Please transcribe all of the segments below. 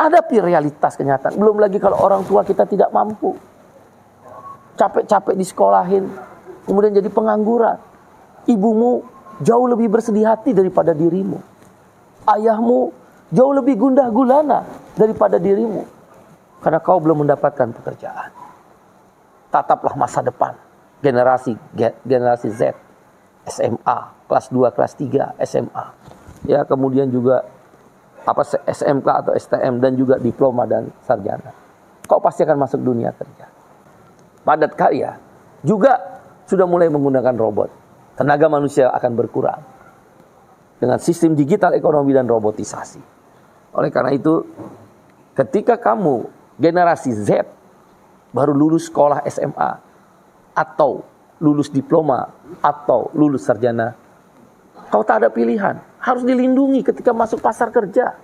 Hadapi realitas kenyataan. Belum lagi kalau orang tua kita tidak mampu. Capek-capek disekolahin, kemudian jadi pengangguran. Ibumu jauh lebih bersedih hati daripada dirimu. Ayahmu jauh lebih gundah gulana daripada dirimu. Karena kau belum mendapatkan pekerjaan. Tataplah masa depan. Generasi Z, SMA, kelas 2, kelas 3, SMA. Ya, kemudian juga SMK atau STM dan juga diploma dan sarjana. Kau pasti akan masuk dunia kerja. Padat karya juga sudah mulai menggunakan robot. Tenaga manusia akan berkurang dengan sistem digital ekonomi dan robotisasi. Oleh karena itu, ketika kamu generasi Z baru lulus sekolah SMA atau lulus diploma atau lulus sarjana, kau tak ada pilihan. Harus dilindungi ketika masuk pasar kerja.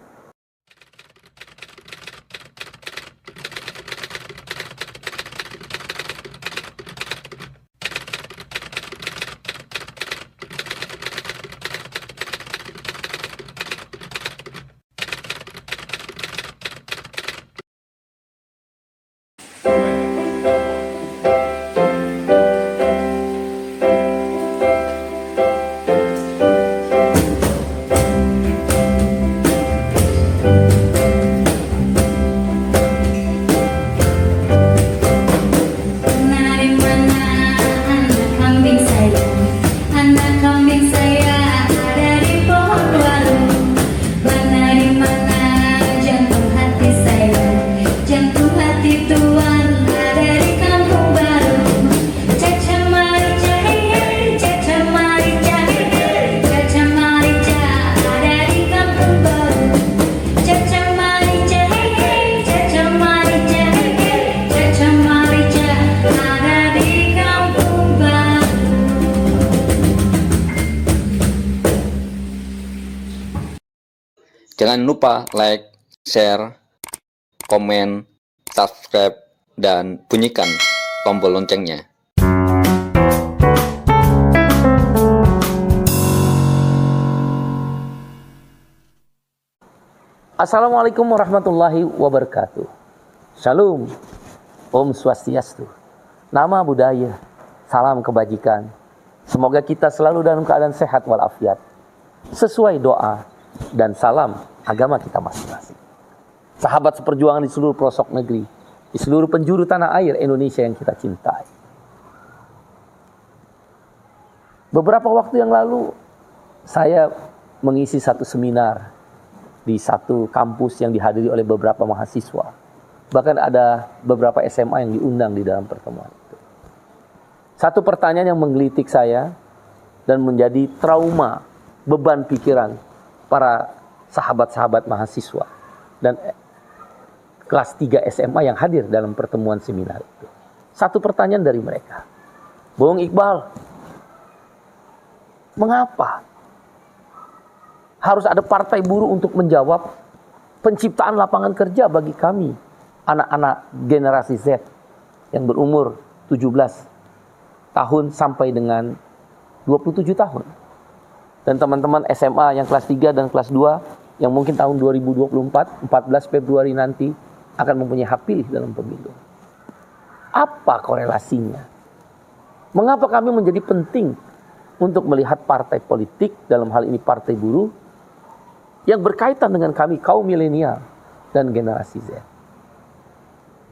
Jangan lupa like, share, komen, subscribe, dan bunyikan tombol loncengnya. Assalamualaikum warahmatullahi wabarakatuh. Shalom, Om Swastiastu. Nama budaya, salam kebajikan. Semoga kita selalu dalam keadaan sehat walafiat. Sesuai doa dan salam agama kita masing-masing. Sahabat seperjuangan di seluruh pelosok negeri, di seluruh penjuru tanah air Indonesia yang kita cintai. Beberapa waktu yang lalu, saya mengisi satu seminar di satu kampus yang dihadiri oleh beberapa mahasiswa. Bahkan ada beberapa SMA yang diundang di dalam pertemuan itu. Satu pertanyaan yang menggelitik saya dan menjadi trauma, beban pikiran para sahabat-sahabat mahasiswa dan kelas 3 SMA yang hadir dalam pertemuan seminar itu. Satu pertanyaan dari mereka. Bung Iqbal, mengapa harus ada partai buruh untuk menjawab penciptaan lapangan kerja bagi kami, anak-anak generasi Z yang berumur 17 tahun sampai dengan 27 tahun. Dan teman-teman SMA yang kelas 3 dan kelas 2 yang mungkin tahun 2024, 14 Februari nanti akan mempunyai hak pilih dalam pemilu. Apa korelasinya? Mengapa kami menjadi penting untuk melihat partai politik, dalam hal ini partai buruh, yang berkaitan dengan kami kaum milenial dan generasi Z?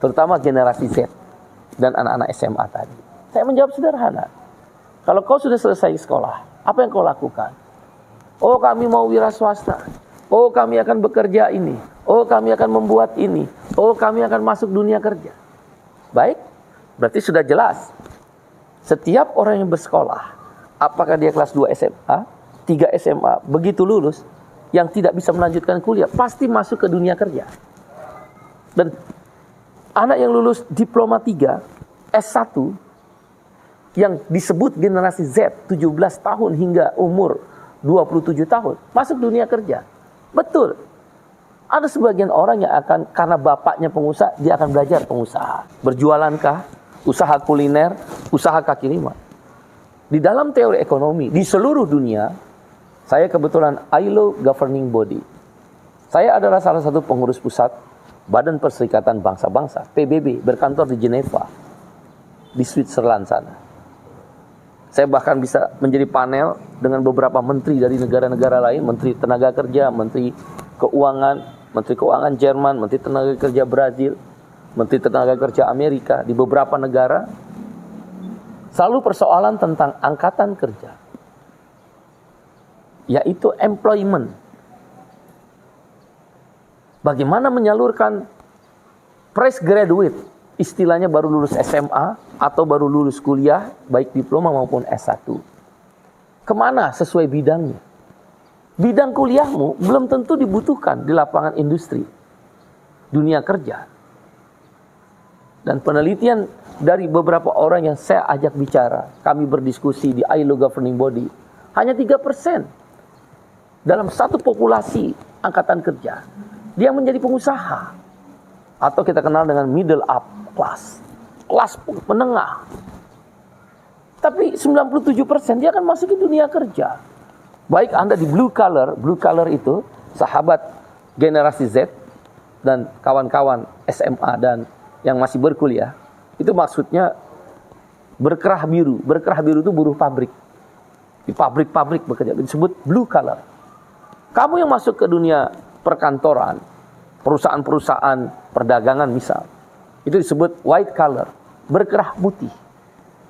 Terutama generasi Z dan anak-anak SMA tadi. Saya menjawab sederhana. Kalau kau sudah selesai sekolah, apa yang kau lakukan? Oh, kami mau wira swasta. Oh, kami akan bekerja ini. Oh, kami akan membuat ini. Oh, kami akan masuk dunia kerja. Baik, berarti sudah jelas. Setiap orang yang bersekolah, apakah dia kelas 2 SMA, 3 SMA, begitu lulus, yang tidak bisa melanjutkan kuliah, pasti masuk ke dunia kerja. Dan anak yang lulus diploma 3, S1, yang disebut generasi Z, 17 tahun hingga umur 27 tahun, masuk dunia kerja. Betul. Ada sebagian orang yang akan, karena bapaknya pengusaha, dia akan belajar pengusaha. Berjualankah, usaha kuliner, usaha kaki lima. Di dalam teori ekonomi, di seluruh dunia, saya kebetulan ILO governing body. Saya adalah salah satu pengurus pusat Badan Perserikatan Bangsa-Bangsa, PBB, berkantor di Geneva, di Switzerland sana. Saya bahkan bisa menjadi panel dengan beberapa menteri dari negara-negara lain, Menteri Tenaga Kerja, Menteri Keuangan Jerman, Menteri Tenaga Kerja Brazil, Menteri Tenaga Kerja Amerika, di beberapa negara. Selalu persoalan tentang angkatan kerja, yaitu employment. Bagaimana menyalurkan fresh graduate, istilahnya baru lulus SMA atau baru lulus kuliah, baik diploma maupun S1. Kemana sesuai bidangnya? Bidang kuliahmu belum tentu dibutuhkan di lapangan industri, dunia kerja. Dan penelitian dari beberapa orang yang saya ajak bicara, kami berdiskusi di ILO Governing Body, hanya 3% dalam satu populasi angkatan kerja, dia menjadi pengusaha. Atau kita kenal dengan middle up class, kelas menengah. Tapi 97% dia akan masuk ke dunia kerja. Baik Anda di blue collar itu sahabat generasi Z dan kawan-kawan SMA dan yang masih berkuliah, itu maksudnya berkerah biru. Berkerah biru itu buruh pabrik. Di pabrik-pabrik bekerja, disebut blue collar. Kamu yang masuk ke dunia perkantoran, perusahaan-perusahaan perdagangan misal, itu disebut white collar, berkerah putih.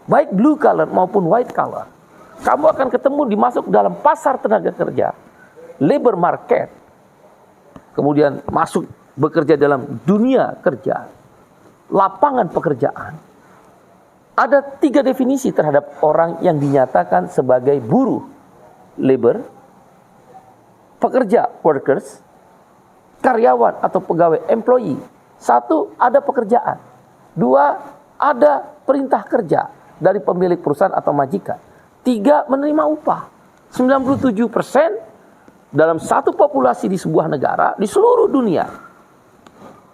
Baik blue collar maupun white collar, kamu akan ketemu dimasuk dalam pasar tenaga kerja, labor market, kemudian masuk bekerja dalam dunia kerja, lapangan pekerjaan. Ada 3 definisi terhadap orang yang dinyatakan sebagai buruh, labor, pekerja, workers, karyawan atau pegawai, employee. 1, ada pekerjaan. 2, ada perintah kerja dari pemilik perusahaan atau majikan. 3, menerima upah. 97% dalam satu populasi di sebuah negara, di seluruh dunia.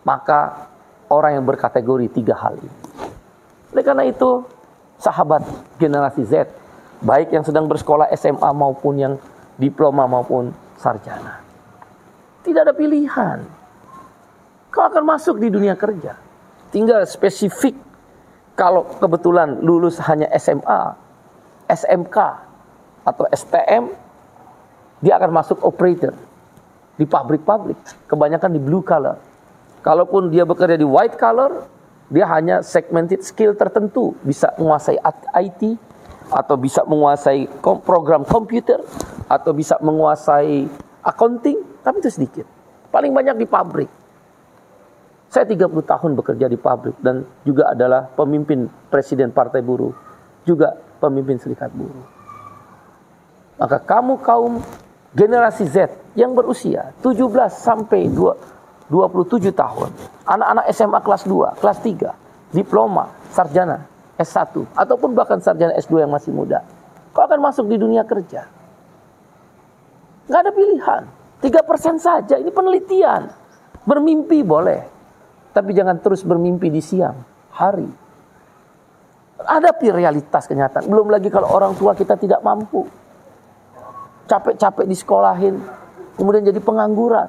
Maka orang yang berkategori 3 hal ini. Oleh karena itu, sahabat generasi Z, baik yang sedang bersekolah SMA maupun yang diploma maupun sarjana, tidak ada pilihan. Kau akan masuk di dunia kerja. Tinggal spesifik, kalau kebetulan lulus hanya SMA, SMK, atau STM, dia akan masuk operator di pabrik-pabrik. Kebanyakan di blue collar. Kalaupun dia bekerja di white collar, dia hanya segmented skill tertentu. Bisa menguasai IT, atau bisa menguasai program komputer, atau bisa menguasai accounting, tapi itu sedikit. Paling banyak di pabrik. Saya 30 tahun bekerja di pabrik dan juga adalah pemimpin presiden Partai Buruh, juga pemimpin Serikat Buruh. Maka kamu kaum generasi Z yang berusia 17 sampai 27 tahun, anak-anak SMA kelas 2, kelas 3, diploma, sarjana, S1, ataupun bahkan sarjana S2 yang masih muda, kau akan masuk di dunia kerja. Nggak ada pilihan. 3% saja, ini penelitian. Bermimpi boleh, tapi jangan terus bermimpi di siang hari. Hadapi realitas kenyataan. Belum lagi kalau orang tua kita tidak mampu. Capek-capek disekolahin, kemudian jadi pengangguran.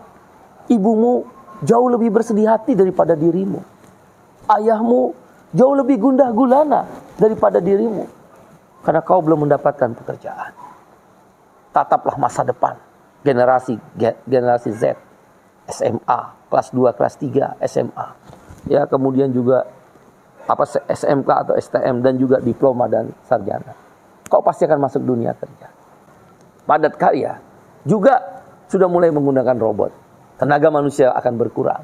Ibumu jauh lebih bersedih hati daripada dirimu. Ayahmu jauh lebih gundah gulana daripada dirimu. Karena kau belum mendapatkan pekerjaan. Tataplah masa depan generasi Z, SMA, kelas 2, kelas 3, SMA. Ya, kemudian juga SMK atau STM dan juga diploma dan sarjana. Kau pasti akan masuk dunia kerja. Padat karya juga sudah mulai menggunakan robot. Tenaga manusia akan berkurang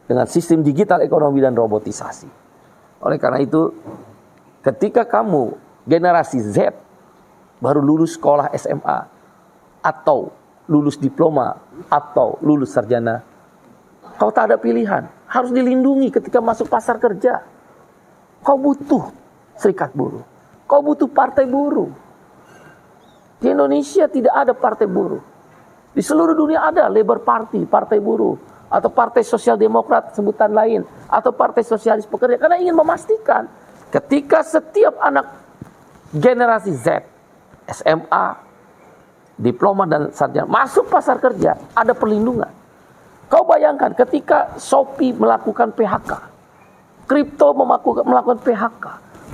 dengan sistem digital ekonomi dan robotisasi. Oleh karena itu, ketika kamu generasi Z baru lulus sekolah SMA atau lulus diploma atau lulus sarjana, Kau tak ada pilihan. Harus dilindungi ketika masuk pasar kerja. Kau butuh serikat buruh. Kau butuh partai buruh. Di Indonesia tidak ada partai buruh. Di seluruh dunia ada Labour Party, partai buruh. Atau partai sosial demokrat, sebutan lain. Atau partai sosialis pekerja. Karena ingin memastikan ketika setiap anak generasi Z, SMA, diploma dan sarjana masuk pasar kerja, ada perlindungan. Kau bayangkan ketika Shopee melakukan PHK, kripto melakukan PHK,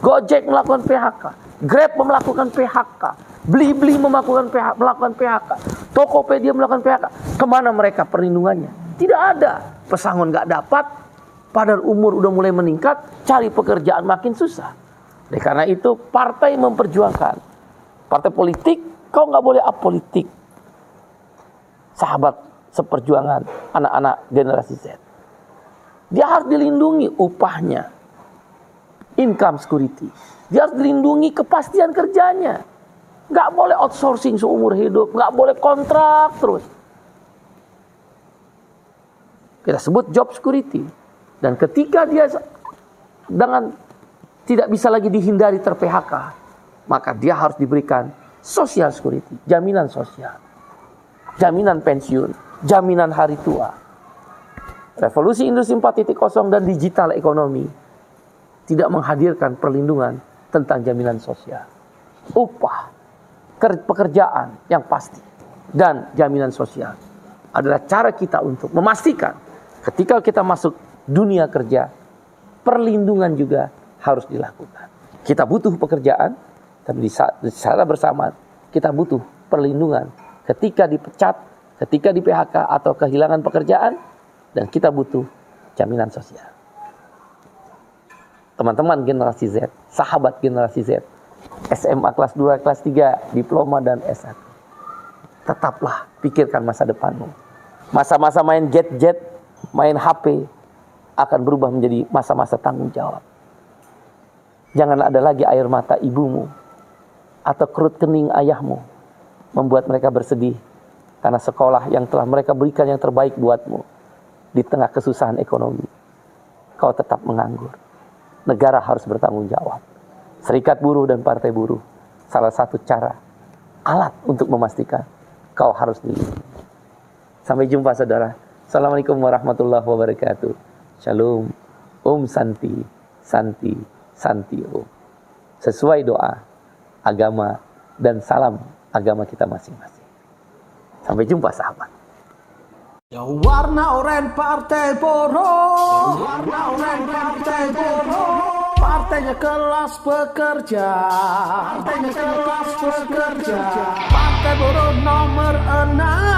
Gojek melakukan PHK, Grab melakukan PHK, Blibli melakukan PHK, Tokopedia melakukan PHK. Kemana mereka perlindungannya? Tidak ada. Pesangon nggak dapat, padahal umur udah mulai meningkat, cari pekerjaan makin susah. Oleh karena itu partai memperjuangkan, partai politik kau nggak boleh apolitik. Sahabat seperjuangan anak-anak generasi Z. Dia harus dilindungi upahnya, income security. Dia harus dilindungi kepastian kerjanya. Nggak boleh outsourcing seumur hidup, nggak boleh kontrak terus. Kita sebut job security. Dan ketika dia dengan tidak bisa lagi dihindari ter-PHK, maka dia harus diberikan social security, jaminan sosial, jaminan pensiun, jaminan hari tua. Revolusi Industri 4.0 dan digital ekonomi tidak menghadirkan perlindungan tentang jaminan sosial, upah, pekerjaan yang pasti, dan jaminan sosial adalah cara kita untuk memastikan ketika kita masuk dunia kerja, perlindungan juga harus dilakukan. Kita butuh pekerjaan, tapi secara bersamaan kita butuh perlindungan ketika dipecat, ketika di PHK atau kehilangan pekerjaan, dan kita butuh jaminan sosial. Teman-teman generasi Z, sahabat generasi Z, SMA kelas 2, kelas 3, diploma dan S1. Tetaplah pikirkan masa depanmu. Masa-masa main gadget, main HP akan berubah menjadi masa-masa tanggung jawab. Jangan ada lagi air mata ibumu atau kerut kening ayahmu membuat mereka bersedih karena sekolah yang telah mereka berikan yang terbaik buatmu di tengah kesusahan ekonomi. Kau tetap menganggur. Negara harus bertanggung jawab. Serikat buruh dan partai buruh salah satu cara, alat untuk memastikan kau harus dilindungi. Sampai jumpa saudara. Assalamualaikum warahmatullahi wabarakatuh. Shalom. Om Santi, Santi, Santi Om. Sesuai doa, agama, dan salam agama kita masing-masing. Sampai jumpa sahabat. Ya warna oranye partai buruh, warna oranye partai buruh, partainya kelas pekerja, partainya kelas pekerja, partai buruh nomor 6.